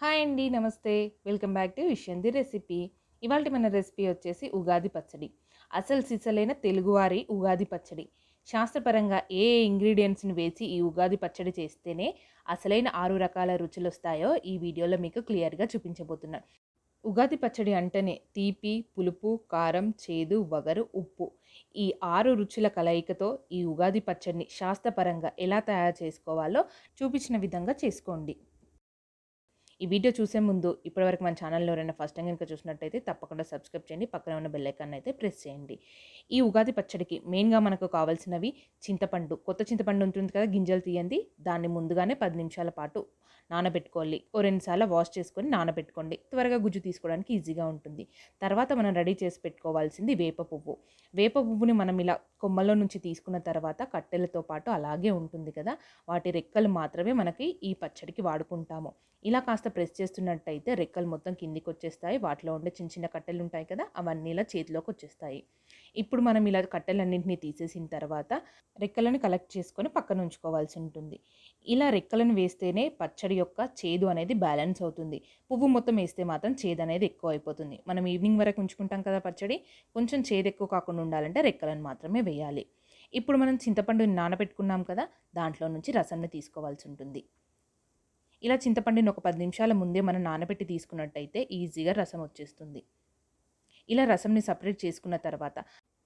Hi అండి, నమస్తే. Welcome back to విషయంది రెసిపీ. ఇవాళ మన రెసిపీ వచ్చేసి ఉగాది పచ్చడి. అసలు సిసలైన తెలుగువారి ఉగాది పచ్చడి. శాస్త్రపరంగా ఏ ఇంగ్రీడియంట్స్ని వేసి ఈ ఉగాది పచ్చడి చేస్తేనే అసలైన 6 రకాల రుచులు వస్తాయో ఈ వీడియోలో మీకు క్లియర్గా చూపించబోతున్నాను. ఉగాది పచ్చడి అంటేనే తీపి, పులుపు, కారం, చేదు, వగరు, ఉప్పు ఈ 6 రుచుల కలయికతో ఈ ఉగాది పచ్చడిని శాస్త్రపరంగా ఎలా తయారు చేసుకోవాలో చూపించిన విధంగా చేసుకోండి. ఈ వీడియో చూసే ముందు ఇప్పటివరకు మన ఛానల్లో ఎవరైనా ఫస్ట్ టైం కనుక చూసినట్టయితే తప్పకుండా సబ్స్క్రైబ్ చేయండి. పక్కన ఉన్న బెల్ ఐకాన్ అయితే ప్రెస్ చేయండి. ఈ ఉగాది పచ్చడికి మెయిన్గా మనకు కావాల్సినవి చింతపండు. కొత్త చింతపండు ఉంటుంది కదా, గింజలు తీయండి. దాన్ని ముందుగానే 10 నిమిషాల పాటు నానబెట్టుకోవాలి. ఓ 2 సార్లు వాష్ చేసుకొని నానబెట్టుకోండి. త్వరగా గుజ్జు తీసుకోవడానికి ఈజీగా ఉంటుంది. తర్వాత మనం రెడీ చేసి పెట్టుకోవాల్సింది వేప పువ్వు. వేప పువ్వుని మనం ఇలా కొమ్మలో నుంచి తీసుకున్న తర్వాత కట్టెలతో పాటు అలాగే ఉంటుంది కదా, వాటి రెక్కలు మాత్రమే మనకి ఈ పచ్చడికి వాడుకుంటాము. ఇలా కాస్త ప్రెస్ చేస్తున్నట్టయితే రెక్కలు మొత్తం కిందికి వచ్చేస్తాయి. వాటిలో ఉండే చిన్న చిన్న కట్టెలు ఉంటాయి కదా, అవన్నీ ఇలా చేతిలోకి వచ్చేస్తాయి. ఇప్పుడు మనం ఇలా కట్టెలన్నింటినీ తీసేసిన తర్వాత రెక్కలను కలెక్ట్ చేసుకొని పక్కన ఉంచుకోవాల్సి ఉంటుంది. ఇలా రెక్కలను వేస్తేనే పచ్చడి యొక్క చేదు అనేది బ్యాలెన్స్ అవుతుంది. పువ్వు మొత్తం వేస్తే మాత్రం చేదు అనేది ఎక్కువ అయిపోతుంది. మనం ఈవినింగ్ వరకు ఉంచుకుంటాం కదా పచ్చడి, కొంచెం చేదు ఎక్కువ కాకుండా ఉండాలంటే రెక్కలను మాత్రమే వేయాలి. ఇప్పుడు మనం చింతపండుని నానబెట్టుకున్నాం కదా, దాంట్లో నుంచి రసాన్ని తీసుకోవాల్సి ఉంటుంది. ఇలా చింతపండుని ఒక 10 నిమిషాల ముందే మనం నానబెట్టి తీసుకున్నట్టయితే ఈజీగా రసం వచ్చేస్తుంది. ఇలా రసంని సపరేట్ చేసుకున్న తర్వాత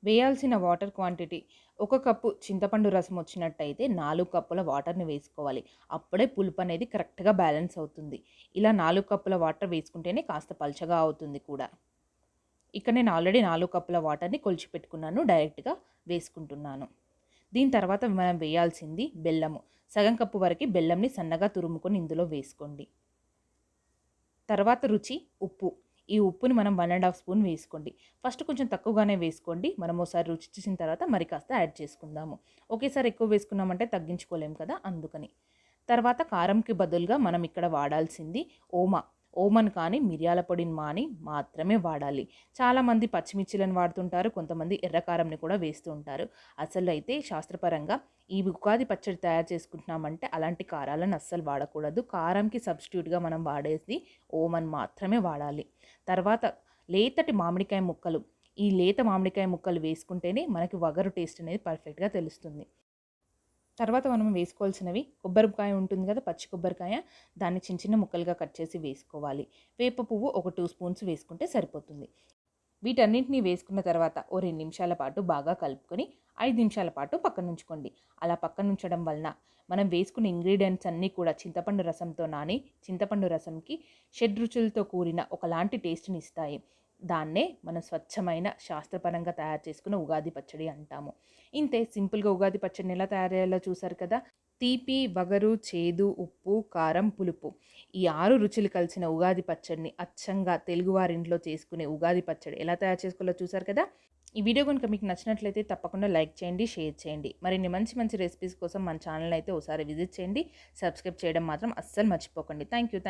వేయాల్సిన వాటర్ క్వాంటిటీ, 1 కప్పు చింతపండు రసం వచ్చినట్టయితే 4 కప్పుల వాటర్ని వేసుకోవాలి. అప్పుడే పులుపు అనేది కరెక్ట్గా బ్యాలెన్స్ అవుతుంది. ఇలా 4 కప్పుల వాటర్ వేసుకుంటేనే కాస్త పల్చగా అవుతుంది కూడా. ఇక్కడ నేను ఆల్రెడీ 4 కప్పుల వాటర్ని కొలిచి పెట్టుకున్నాను, డైరెక్ట్గా వేసుకుంటున్నాను. దీని తర్వాత మనం వేయాల్సింది బెల్లము. సగం కప్పు వరకు బెల్లంని సన్నగా తురుముకొని ఇందులో వేసుకోండి. తర్వాత రుచి ఉప్పు. ఈ ఉప్పుని మనం 1½ స్పూన్ వేసుకోండి. ఫస్ట్ కొంచెం తక్కువగానే వేసుకోండి. మనం ఒకసారి రుచి చూసిన తర్వాత మరి కాస్త యాడ్ చేసుకుందాము. ఒకేసారి ఎక్కువ వేసుకున్నామంటే తగ్గించుకోలేము కదా, అందుకని. తర్వాత కారంకి బదులుగా మనం ఇక్కడ వాడాల్సింది ఓమా. ఓమన్ కానీ మిరియాల పొడిని మాత్రమే వాడాలి. చాలామంది పచ్చిమిర్చిలను వాడుతుంటారు, కొంతమంది ఎర్రకారంని కూడా వేస్తూ ఉంటారు. అసలు అయితే శాస్త్రపరంగా ఈ ఉగాది పచ్చడి తయారు చేసుకుంటున్నామంటే అలాంటి కారాలను అస్సలు వాడకూడదు. కారంకి సబ్స్టిట్యూట్గా మనం వాడేసి ఓమన్ మాత్రమే వాడాలి. తర్వాత లేతటి మామిడికాయ ముక్కలు. ఈ లేత మామిడికాయ ముక్కలు వేసుకుంటేనే మనకి వగరు టేస్ట్ అనేది పర్ఫెక్ట్గా తెలుస్తుంది. తర్వాత మనం వేసుకోవాల్సినవి కొబ్బరికాయ ఉంటుంది కదా, పచ్చి కొబ్బరికాయ, దాన్ని చిన్న చిన్న ముక్కలుగా కట్ చేసి వేసుకోవాలి. వేప పువ్వు ఒక 2 స్పూన్స్ వేసుకుంటే సరిపోతుంది. వీటన్నింటినీ వేసుకున్న తర్వాత ఓ 2 నిమిషాల పాటు బాగా కలుపుకొని 5 నిమిషాల పాటు పక్కన ఉంచుకోండి. అలా పక్కన ఉంచడం వలన మనం వేసుకున్న ఇంగ్రీడియంట్స్ అన్నీ కూడా చింతపండు రసంతో నాని చింతపండు రసంకి షడ్రుచులతో కూడిన ఒకలాంటి టేస్ట్ని ఇస్తాయి. దాన్నే మనం స్వచ్ఛమైన శాస్త్రపరంగా తయారు చేసుకున్న ఉగాది పచ్చడి అంటాము. ఇంతే సింపుల్గా ఉగాది పచ్చడిని ఎలా తయారు చేయాలో చూసారు కదా. తీపి, వగరు, చేదు, ఉప్పు, కారం, పులుపు ఈ 6 రుచులు కలిసిన ఉగాది పచ్చడిని అచ్చంగా తెలుగువారింట్లో చేసుకునే ఉగాది పచ్చడి ఎలా తయారు చేసుకోవాలో చూసారు కదా. ఈ వీడియో కనుక మీకు నచ్చినట్లయితే తప్పకుండా లైక్ చేయండి, షేర్ చేయండి. మరిన్ని మంచి మంచి రెసిపీస్ కోసం మన ఛానల్ అయితే ఒకసారి విజిట్ చేయండి. సబ్స్క్రైబ్ చేయడం మాత్రం అస్సలు మర్చిపోకండి. Thank you.